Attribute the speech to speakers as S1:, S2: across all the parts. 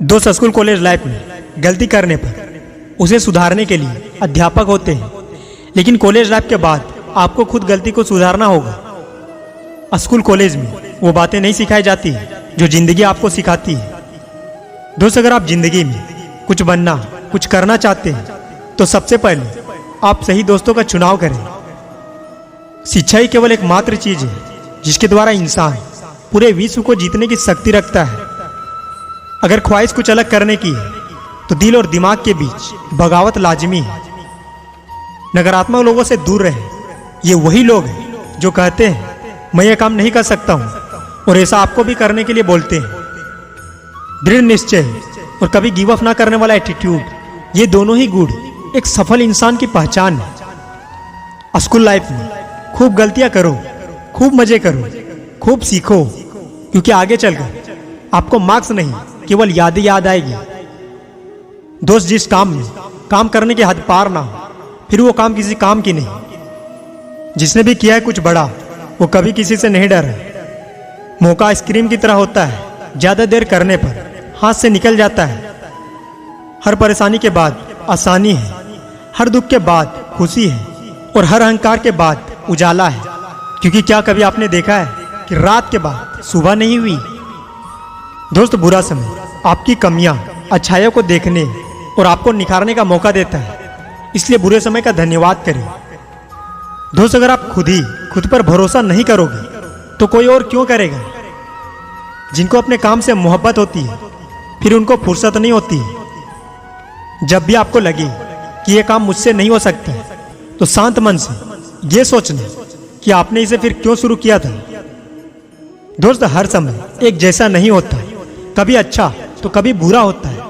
S1: दोस्त, school college life में गलती करने पर उसे सुधारने के लिए अध्यापक होते हैं, लेकिन कॉलेज लाइफ के बाद आपको खुद गलती को सुधारना होगा। स्कूल कॉलेज में वो बातें नहीं सिखाई जाती जो जिंदगी आपको सिखाती है। दोस्त, अगर आप जिंदगी में कुछ बनना, कुछ करना चाहते हैं तो सबसे पहले आप सही दोस्तों का चुनाव करें। शिक्षा ही केवल एकमात्र चीज है जिसके द्वारा इंसान पूरे विश्व को जीतने की शक्ति रखता है। अगर ख्वाहिश कुछ अलग करने की है तो दिल और दिमाग के बीच बगावत लाजमी है। नकारात्मक लोगों से दूर रहें। ये वही लोग हैं जो कहते हैं मैं ये काम नहीं कर सकता हूं, और ऐसा आपको भी करने के लिए बोलते हैं। दृढ़ निश्चय और कभी गिव अप ना करने वाला एटीट्यूड, ये दोनों ही गुण एक सफल इंसान की पहचान है। स्कूल लाइफ में खूब गलतियां करो, खूब मजे करो, खूब सीखो, क्योंकि आगे चलकर आपको मार्क्स नहीं केवल यादें याद आएगी। दोस्त, जिस काम में काम करने की हद पार ना हो, फिर वो काम किसी काम की नहीं। जिसने भी किया है कुछ बड़ा, वो कभी किसी से नहीं डरा। मौका आइसक्रीम की तरह होता है, ज्यादा देर करने पर हाथ से निकल जाता है। हर परेशानी के बाद आसानी है, हर दुख के बाद खुशी है, और हर अहंकार के बाद उजाला है। क्योंकि क्या कभी आपने देखा है कि रात के बाद सुबह नहीं हुई? दोस्त, बुरा समय आपकी कमियां, अच्छाइयों को देखने और आपको निखारने का मौका देता है, इसलिए बुरे समय का धन्यवाद करें। दोस्त, अगर आप खुद पर भरोसा नहीं करोगे तो कोई और क्यों करेगा? जिनको अपने काम से मोहब्बत होती है, फिर उनको फुर्सत नहीं होती है। जब भी आपको लगे कि यह काम मुझसे नहीं हो सकता, तो शांत मन से यह सोचना कि आपने इसे फिर क्यों शुरू किया था। दोस्त, हर समय एक जैसा नहीं होता, कभी अच्छा तो कभी बुरा होता है,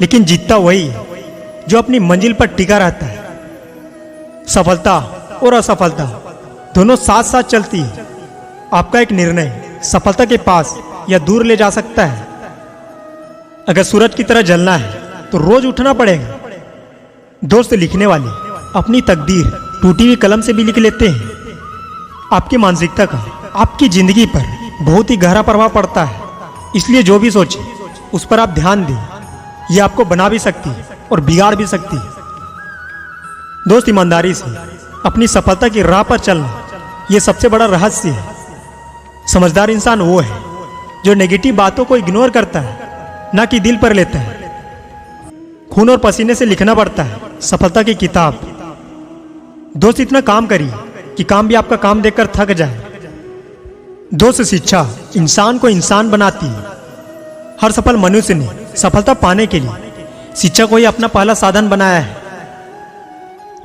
S1: लेकिन जीतता वही है जो अपनी मंजिल पर टिका रहता है। सफलता और असफलता दोनों साथ साथ चलती है। आपका एक निर्णय सफलता के पास या दूर ले जा सकता है। अगर सूरज की तरह जलना है तो रोज उठना पड़ेगा। दोस्त, लिखने वाले अपनी तकदीर टूटी हुई कलम से भी लिख लेते हैं। आपकी मानसिकता का आपकी जिंदगी पर बहुत ही गहरा प्रभाव पड़ता है, इसलिए जो भी सोचे उस पर आप ध्यान दें। यह आपको बना भी सकती है और बिगाड़ भी सकती है। दोस्त, ईमानदारी से अपनी सफलता की राह पर चलना, यह सबसे बड़ा रहस्य है। समझदार इंसान वो है जो नेगेटिव बातों को इग्नोर करता है, ना कि दिल पर लेता है। खून और पसीने से लिखना पड़ता है सफलता की किताब। दोस्त, इतना काम करिए कि काम भी आपका काम देखकर थक जाए। दोस्त, शिक्षा इंसान को इंसान बनाती है। हर सफल मनुष्य ने सफलता पाने के लिए शिक्षा को ही अपना पहला साधन बनाया है।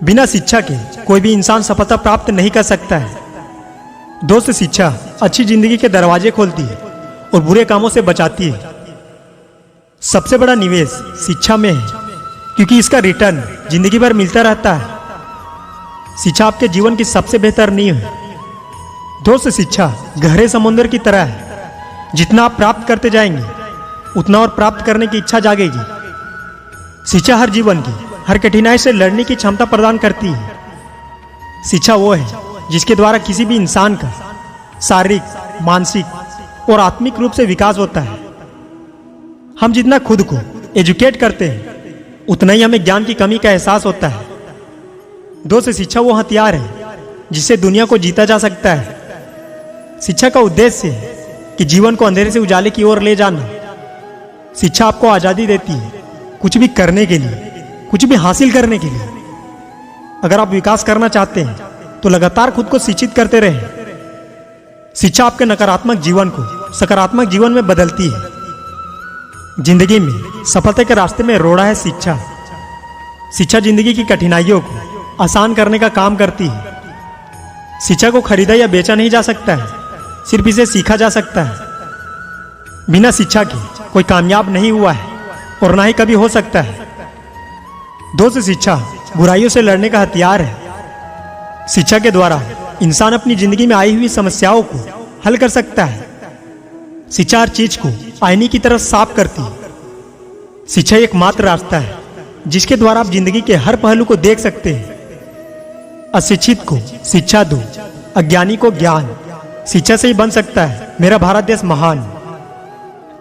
S1: बिना शिक्षा के कोई भी इंसान सफलता प्राप्त नहीं कर सकता है। दोस्त, शिक्षा अच्छी जिंदगी के दरवाजे खोलती है और बुरे कामों से बचाती है। सबसे बड़ा निवेश शिक्षा में है, क्योंकि इसका रिटर्न जिंदगी भर मिलता रहता है। शिक्षा आपके जीवन की सबसे बेहतर नींव है। दोस्त, शिक्षा गहरे समुद्र की तरह है। जितना आप प्राप्त करते जाएंगे, उतना और प्राप्त करने की इच्छा जागेगी। शिक्षा हर जीवन की हर कठिनाई से लड़ने की क्षमता प्रदान करती है। शिक्षा वो है जिसके द्वारा किसी भी इंसान का शारीरिक, मानसिक और आत्मिक रूप से विकास होता है। हम जितना खुद को एजुकेट करते हैं, उतना ही हमें ज्ञान की कमी का एहसास होता है। दोस्त, शिक्षा वो हथियार है जिससे दुनिया को जीता जा सकता है। शिक्षा का उद्देश्य है कि जीवन को अंधेरे से उजाले की ओर ले जाना। शिक्षा आपको आजादी देती है कुछ भी करने के लिए, कुछ भी हासिल करने के लिए। अगर आप विकास करना चाहते हैं तो लगातार खुद को शिक्षित करते रहें। शिक्षा आपके नकारात्मक जीवन को सकारात्मक जीवन में बदलती है। जिंदगी में सफलता के रास्ते में रोड़ा है शिक्षा। शिक्षा जिंदगी की कठिनाइयों को आसान करने का काम करती है। शिक्षा को खरीदा या बेचा नहीं जा सकता है, सिर्फ इसे सीखा जा सकता है। बिना शिक्षा के कोई कामयाब नहीं हुआ है और ना ही कभी हो सकता है। दोस्त, शिक्षा बुराइयों से लड़ने का हथियार है। शिक्षा के द्वारा इंसान अपनी जिंदगी में आई हुई समस्याओं को हल कर सकता है। शिक्षा हर चीज को आईने की तरह साफ करती है। शिक्षा एकमात्र रास्ता है जिसके द्वारा आप जिंदगी के हर पहलू को देख सकते हैं। अशिक्षित को शिक्षा दो, अज्ञानी को ज्ञान। शिक्षा से ही बन सकता है मेरा भारत देश महान।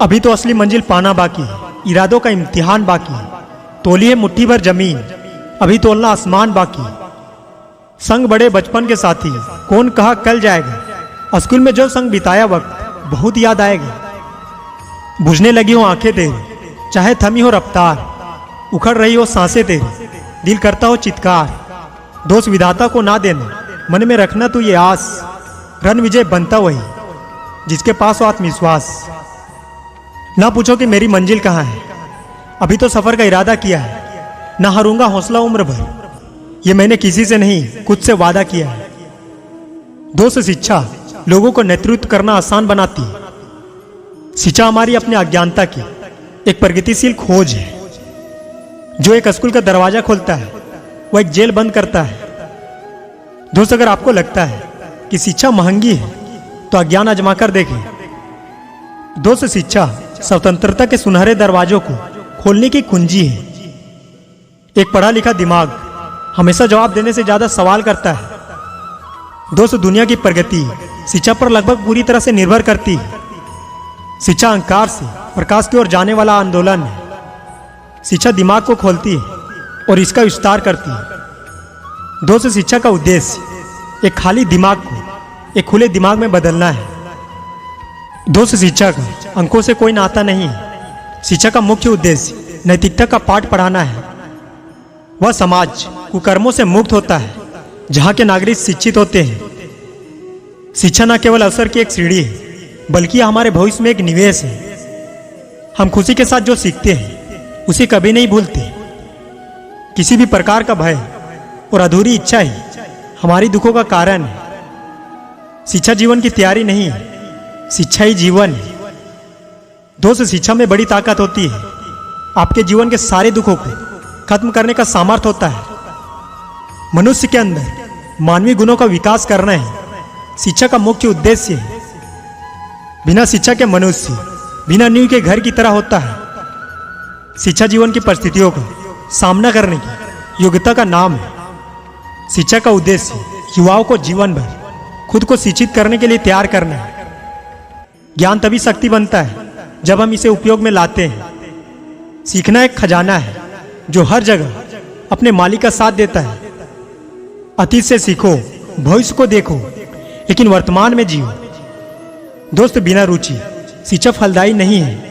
S1: अभी तो असली मंजिल पाना बाकी है, इरादों का इम्तिहान बाकी। तोली है मुट्ठी भर जमीन, अभी तोलना आसमान बाकी। संग बड़े बचपन के साथी, कौन कहा कल जाएगा। स्कूल में जो संग बिताया वक्त बहुत याद आएगा। बुझने लगी हो आंखें तेरी, चाहे थमी हो रफ्तार, उखड़ रही हो सांसें तेरी, दिल करता हो चित्कार। दोस्त विधाता को ना देना, मन में रखना तू ये आस, रण विजय बनता वही जिसके पास हो आत्मविश्वास। ना पूछो कि मेरी मंजिल कहाँ है, अभी तो सफर का इरादा किया है। ना हारूंगा हौसला उम्र भर, ये मैंने किसी से नहीं खुद से वादा किया है। दोस्त शिक्षा लोगों को नेतृत्व करना आसान बनाती है। शिक्षा हमारी अपनी अज्ञानता की एक प्रगतिशील खोज है। जो एक स्कूल का दरवाजा खोलता है वह एक जेल बंद करता है। दोस्त अगर आपको लगता है कि शिक्षा महंगी है तो अज्ञान आजमा कर देखें। दोस्त शिक्षा स्वतंत्रता के सुनहरे दरवाजों को खोलने की कुंजी है। एक पढ़ा लिखा दिमाग हमेशा जवाब देने से ज्यादा सवाल करता है। दोस्त दुनिया की प्रगति शिक्षा पर लगभग पूरी तरह से निर्भर करती है। शिक्षा अंधकार से प्रकाश की ओर जाने वाला आंदोलन है। शिक्षा दिमाग को खोलती है और इसका विस्तार करती है। दोस्त शिक्षा का उद्देश्य एक खाली दिमाग को एक खुले दिमाग में बदलना है। दोस्त शिक्षा का अंकों से कोई नाता नहीं है। शिक्षा का मुख्य उद्देश्य नैतिकता का पाठ पढ़ाना है। वह समाज कुकर्मों से मुक्त होता है जहां के नागरिक शिक्षित होते हैं। शिक्षा न केवल अवसर की एक सीढ़ी है बल्कि हमारे भविष्य में एक निवेश है। हम खुशी के साथ जो सीखते हैं उसे कभी नहीं भूलते। किसी भी प्रकार का भय और अधूरी इच्छा ही हमारी दुखों का कारण है। शिक्षा जीवन की तैयारी नहीं है, शिक्षा ही जीवन है। दोस्त शिक्षा में बड़ी ताकत होती है। आपके जीवन के सारे दुखों को खत्म करने का सामर्थ्य होता है। मनुष्य के अंदर मानवीय गुणों का विकास करना है शिक्षा का मुख्य उद्देश्य है। बिना शिक्षा के मनुष्य बिना नींव के घर की तरह होता है। शिक्षा जीवन की परिस्थितियों का सामना करने की योग्यता का नाम है। शिक्षा का उद्देश्य युवाओं को जीवन भर खुद को शिक्षित करने के लिए तैयार करना है। ज्ञान तभी शक्ति बनता है जब हम इसे उपयोग में लाते हैं। सीखना एक खजाना है जो हर जगह अपने मालिक का साथ देता है। अतीत से सीखो, भविष्य को देखो, लेकिन वर्तमान में जियो। दोस्त बिना रुचि शिक्षा फलदायी नहीं है।